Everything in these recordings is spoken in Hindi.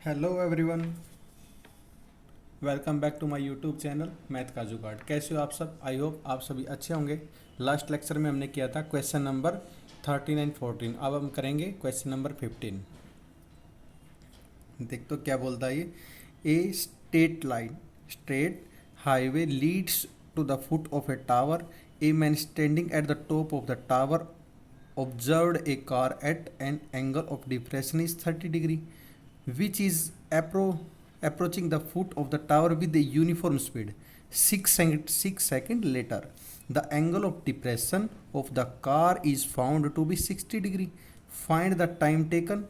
Hello everyone, welcome back to my YouTube channel math का जुगाड़। कैसे हो आप सब? आई होप आप सभी अच्छे होंगे। लास्ट लेक्चर में हमने किया था क्वेश्चन नंबर 13 एंड 14। अब हम करेंगे क्वेश्चन नंबर 15। देख तो क्या बोलता है ये। A straight highway leads to the foot of a tower. A man standing at the top of the tower observed a car at an angle of depression is 30 degree, which is approaching the foot of the tower with a uniform speed. 6 seconds later, the angle of depression of the car is found to be 60 degree. Find the time taken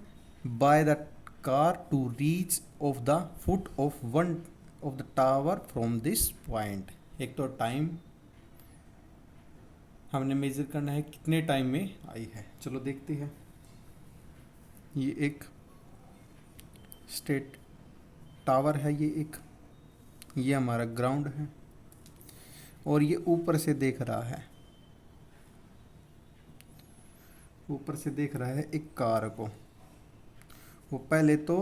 by the car to reach of the foot of one of the tower from this point. एक तो टाइम हमने मेजर करना है कितने टाइम में आई है। चलो देखते हैं। ये एक स्टेट टावर है, ये हमारा ग्राउंड है और ये ऊपर से देख रहा है, ऊपर से देख रहा है एक कार को। वो पहले तो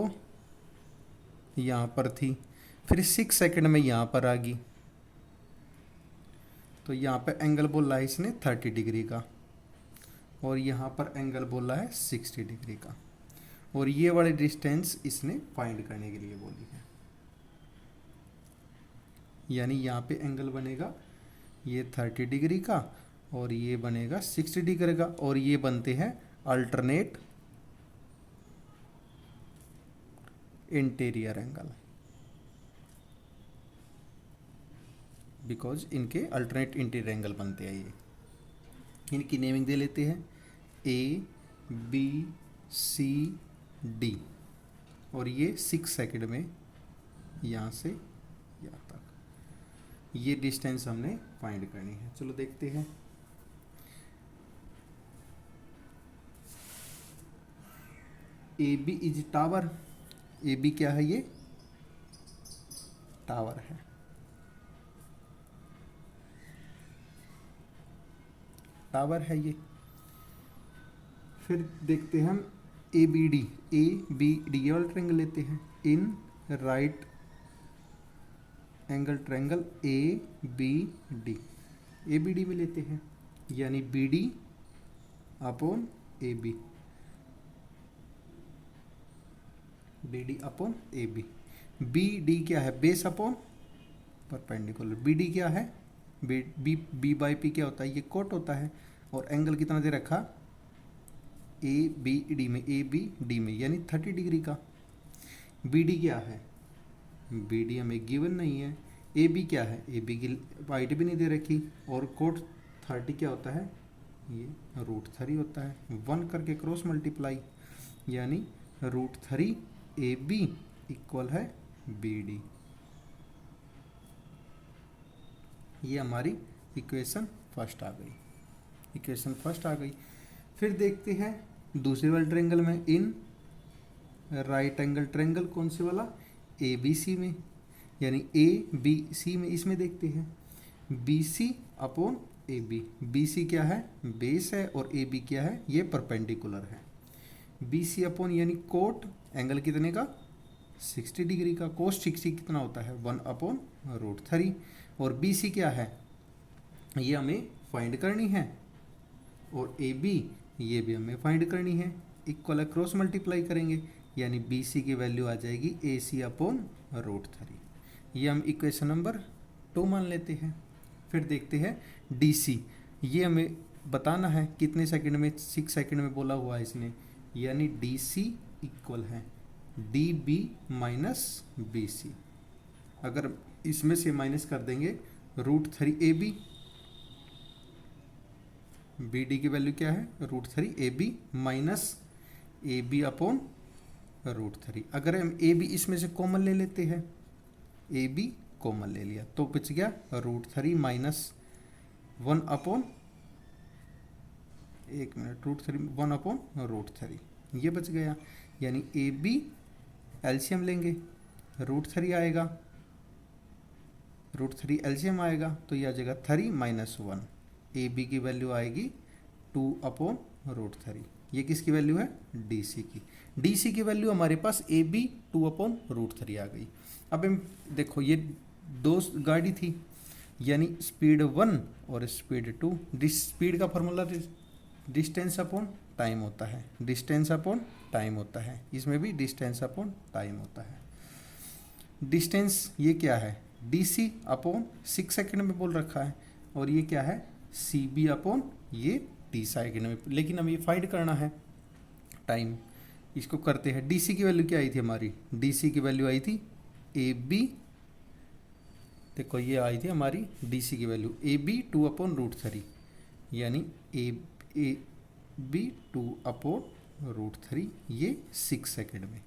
यहाँ पर थी, फिर 6 सेकंड में यहाँ पर आ गई, तो यहाँ पे एंगल बोला है इसने 30 डिग्री का और यहाँ पर एंगल बोला है 60 डिग्री का, और ये वाली डिस्टेंस इसने फाइंड करने के लिए बोली है। यानी यहाँ पे एंगल बनेगा ये 30 डिग्री का और ये बनेगा 60 डिग्री का, और ये बनते हैं अल्टरनेट इंटीरियर एंगल, बिकॉज इनके अल्टरनेट इंटीरियर एंगल बनते हैं। ये इनकी नेमिंग दे लेते हैं ए बी सी डी, और ये 6 सेकंड में यहाँ से यहाँ तक ये डिस्टेंस हमने फाइंड करनी है। चलो देखते हैं। A B is tower. A B क्या है? ये टावर है। टावर है ये। फिर देखते हैं हम A B D. A B D ये वाला ट्रायंगल लेते हैं। In right angle triangle A B D, A B D में लेते हैं, यानी B D upon A B, B D upon A B. B D क्या है? Base upon perpendicular. B D क्या है? बी बी बाई पी क्या होता है? ये कोट होता है। और एंगल कितना दे रखा? ए बी डी में, ए बी डी में, यानी 30 डिग्री का। बी डी क्या है? बी डी हमें गिवन नहीं है। ए बी क्या है? ए बी की हाइट भी नहीं दे रखी। और कोट 30 क्या होता है? ये √3 होता है। 1 करके क्रॉस मल्टीप्लाई, यानी √3 ए बी इक्वल है बी डी। ये हमारी इक्वेशन फर्स्ट आ गई। इक्वेशन फर्स्ट आ गई। फिर देखते हैं दूसरे वाले ट्रायंगल में। इन राइट एंगल ट्रायंगल कौन से वाला? ए बी सी में, यानी ए बी सी में। इसमें देखते हैं B C upon A B. B C क्या है? बेस है, और ए बी क्या है? ये परपेंडिकुलर है। बी सी अपॉन यानी कोट एंगल कितने का? 60 डिग्री का। कोस 60 कितना होता है? 1 अपॉन √3। और बी सी क्या है? ये हमें फाइंड करनी है, और ए बी ये भी हमें फाइंड करनी है। इक्वल क्रॉस मल्टीप्लाई करेंगे, यानी बी सी की वैल्यू आ जाएगी ए सी अपॉन √3। ये हम इक्वेशन नंबर 2 मान लेते हैं। फिर देखते हैं डी सी। ये हमें बताना है कितने सेकंड में, 6 सेकंड में बोला हुआ है इसने, यानी डी सी इक्वल है D B minus B C. अगर इसमें से माइनस कर देंगे √3 ए बी, बी डी की वैल्यू क्या है? √3 A B minus A B upon √3। अगर हम ए बी इसमें से कॉमन ले लेते हैं, ए बी कॉमन ले लिया तो बच गया √3 माइनस 1 अपॉन, एक मिनट, √3 1 अपॉन √3, ये बच गया। यानी ए बी एलसीएम लेंगे, √3 आएगा, √3 एलसीएम आएगा, तो ये आ जाएगा 3 माइनस 1। ए बी की वैल्यू आएगी 2 अपॉन √3। ये किसकी वैल्यू है? डी सी की। डी सी की वैल्यू हमारे पास ए बी 2/√3 आ गई। अब हम देखो ये दो गाड़ी थी, यानी स्पीड 1 और स्पीड 2, स्पीड का फॉर्मूला डिस्टेंस अपॉन टाइम होता है, डिस्टेंस अपॉन टाइम होता है, इसमें भी डिस्टेंस अपॉन टाइम होता है। डिस्टेंस ये क्या है, डी सी अपॉन 6 सेकेंड में बोल रखा है, और ये क्या है सी बी अपॉन ये टी सेकेंड में, लेकिन हमें ये फाइंड करना है टाइम। इसको करते हैं। डी सी की वैल्यू क्या आई थी हमारी, डी सी की वैल्यू आई थी ए बी, देखो ये आई थी हमारी डी सी की वैल्यू ए बी 2/√3, यानी ए बी 2/√3 ये 6 सेकेंड में।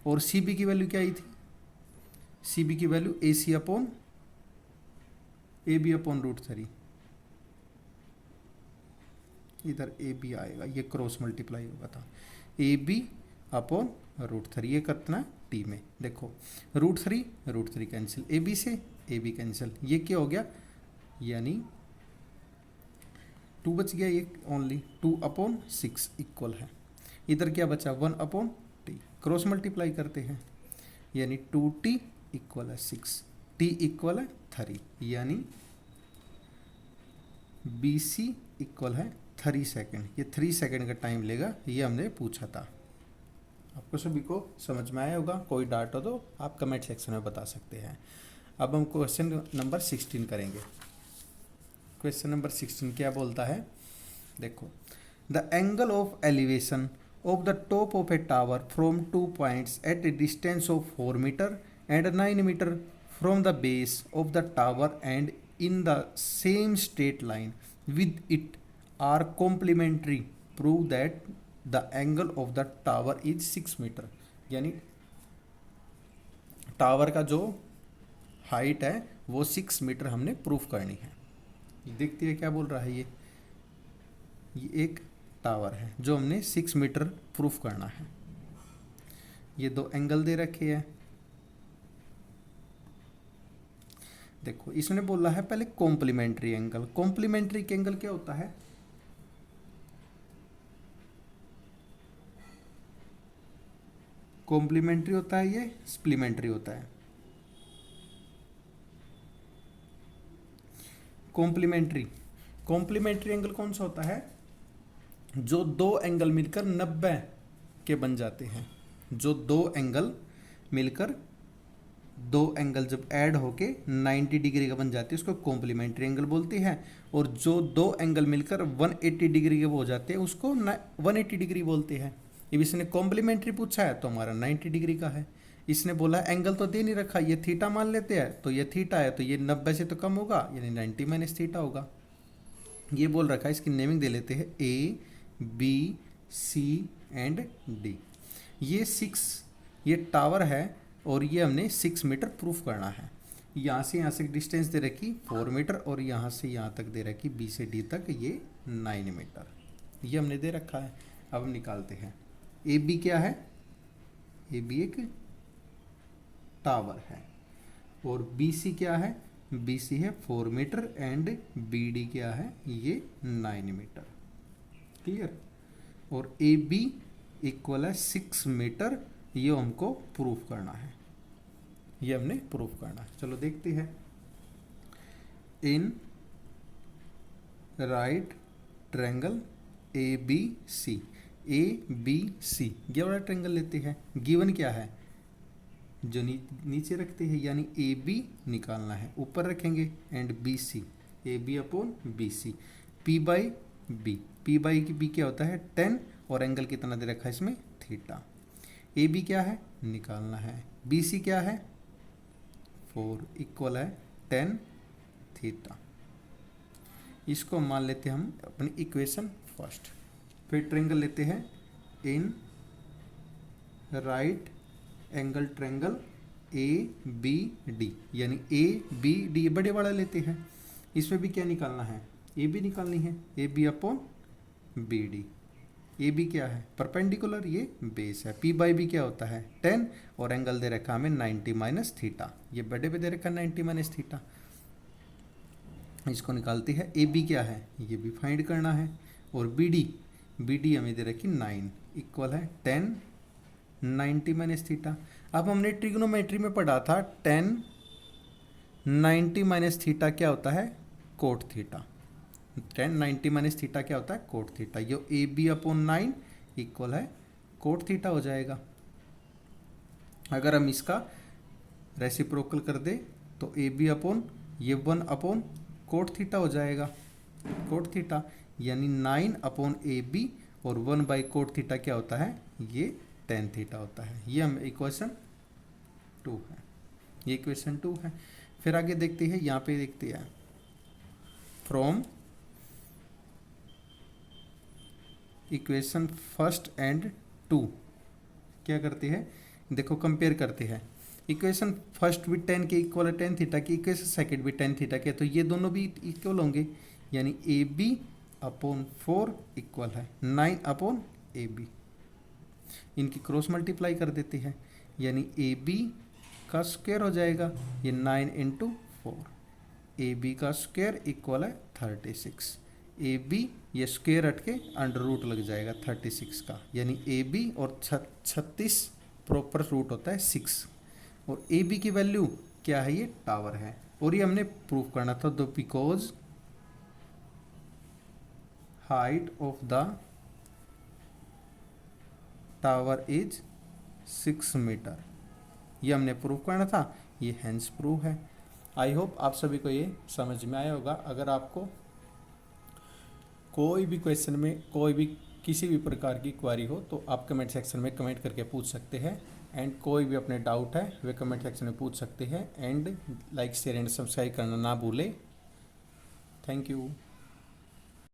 और सी बी की वैल्यू क्या आई थी, सी बी की value A C upon A B √3, इधर ए बी आएगा, ये क्रॉस मल्टीप्लाई होगा था, ए बी /√3, ये कितना टी में, देखो √3 कैंसिल, ए बी से ए बी कैंसिल, ये क्या हो गया, यानी 2 बच गया, ये ओनली 2/6 इक्वल है, इधर क्या बचा 1/t, क्रॉस मल्टीप्लाई करते हैं, यानी 2t इक्वल है 6, t इक्वल है 3, यानी बी सी इक्वल है 3 सेकेंड, ये 3 सेकेंड का टाइम लेगा, ये हमने पूछा था। आपको सभी को समझ में आया होगा, कोई डाउट हो तो आप कमेंट सेक्शन में बता सकते हैं। अब हम क्वेश्चन नंबर 16 करेंगे। क्वेश्चन नंबर 16 क्या बोलता है, देखो the angle of elevation of the top of a tower from 2 points at a distance of 4 metre and 9 metre from the base of the tower and in the same straight line with it are complementary, prove that the angle of the tower is 6 metre, यानी टावर का जो हाइट है वो 6 मीटर हमने प्रूफ करनी है। देखते हैं क्या बोल रहा है, ये एक टावर है जो हमने 6 मीटर प्रूफ करना है। ये दो एंगल दे रखे हैं, देखो इसने बोला है पहले कॉम्प्लीमेंट्री एंगल। कॉम्प्लीमेंट्री एंगल क्या होता है, कॉम्प्लीमेंट्री होता है, ये सप्लीमेंट्री होता है। कॉम्प्लीमेंट्री एंगल कौन सा होता है, जो दो एंगल मिलकर 90 के बन जाते हैं, जो दो एंगल मिलकर दो एंगल जब ऐड होके 90 डिग्री का बन जाते हैं उसको कॉम्प्लीमेंट्री एंगल बोलते हैं। और जो दो एंगल मिलकर 180 डिग्री के हो जाते हैं उसको 180 डिग्री बोलते हैं। अब इसने कॉम्प्लीमेंट्री पूछा है तो हमारा 90 डिग्री का है। इसने बोला एंगल तो दे नहीं रखा, ये थीटा मान लेते हैं, तो ये थीटा है तो ये 90 से तो कम होगा, यानी 90 माइनस थीटा होगा। ये बोल रखा है, इसकी नेमिंग दे लेते हैं A B C and D. ये 6 ये टावर है और ये हमने 6 मीटर प्रूफ करना है। यहाँ से डिस्टेंस दे रखी 4 मीटर और यहाँ से यहाँ तक दे रखी बी से डी तक ये 9 मीटर, ये हमने दे रखा है। अब निकालते हैं ए बी क्या है, ए बी एक टावर है, और बी सी क्या है, बी सी है 4 मीटर एंड बी डी क्या है, ये 9 मीटर, क्लियर। और ए बी इक्वल है 6 मीटर, ये हमको प्रूफ करना है, ये हमने प्रूफ करना है। चलो देखते हैं। In right triangle A B C, A B C ये वाला ट्रायंगल लेते हैं। गिवन क्या है, जो नीचे रखते हैं, यानी ए बी निकालना है, ऊपर रखेंगे and B C, A B upon B C, P by B, P by की बी क्या होता है 10, और एंगल कितना दे रखा है इसमें थीटा। ए बी क्या है निकालना है, बी सी क्या है 4 इक्वल है 10 थीटा। इसको मान लेते हैं हम अपनी इक्वेशन फर्स्ट। फिर ट्रायंगल लेते हैं in right angle triangle A B D, यानी ए बी डी बड़े वाला लेते हैं। इसमें भी क्या निकालना है, ए बी निकालनी है, A B upon B D. A B क्या है परपेंडिकुलर, ये बेस है। पी बाई बी क्या होता है 10, और एंगल दे रखा हमें 90 माइनस थीटा, ये बड़े पे दे रखा 90 माइनस थीटा। इसको निकालते हैं। ए बी क्या है ये भी फाइंड करना है, और बी डी हमें दे रखी 9 इक्वल है 10 90 माइनस थीटा। अब हमने ट्रिग्नोमेट्री में पढ़ा था टेन 90 माइनस थीटा क्या होता है, cot theta. Ten 90 minus theta क्या होता है, कोट थीटा। ये ए बी अपॉन 9 इक्वल है कोट थीटा हो जाएगा। अगर हम इसका रेसिप्रोकल कर दे तो ए बी अपॉन ये 1 अपॉन कोट थीटा हो जाएगा, कोट थीटा, यानी 9 अपॉन ए बी और 1 बाई कोट थीटा क्या होता है, ये टेन थीटा होता है। ये हम इक्वेशन 2 है, ये इक्वेशन 2 है। फिर आगे देखते हैं, यहाँ पे देखते हैं फ्रॉम इक्वेशन फर्स्ट एंड 2 क्या करते हैं, देखो कंपेयर करते हैं। इक्वेशन फर्स्ट भी टेन के इक्वल है टेन थीटा की, इक्वेशन सेकंड भी टेन थीटा के, तो ये दोनों भी इक्वल होंगे, यानी ए बी अपॉन 4 इक्वल है 9 अपॉन ए बी। इनकी क्रॉस मल्टीप्लाई कर देते हैं, यानी ए बी का स्क्वायर हो जाएगा ये 9 इंटू 4, ए बी का स्क्वायर इक्वल है 36। ए बी ये स्क्वायर हट के अंडर रूट लग जाएगा 36 का, यानी ए बी और 36 प्रॉपर रूट होता है 6, और ए बी की वैल्यू क्या है, ये टावर है। और ये हमने प्रूफ करना था, तो because height of the tower is 6 metre, ये हमने प्रूफ करना था, ये हैंस प्रूफ है। आई होप आप सभी को ये समझ में आया होगा। अगर आपको कोई भी क्वेश्चन में कोई भी किसी भी प्रकार की क्वारी हो तो आप कमेंट सेक्शन में कमेंट करके पूछ सकते हैं, एंड कोई भी अपने डाउट है वे कमेंट सेक्शन में पूछ सकते हैं। And like share and subscribe करना ना भूलें। Thank you.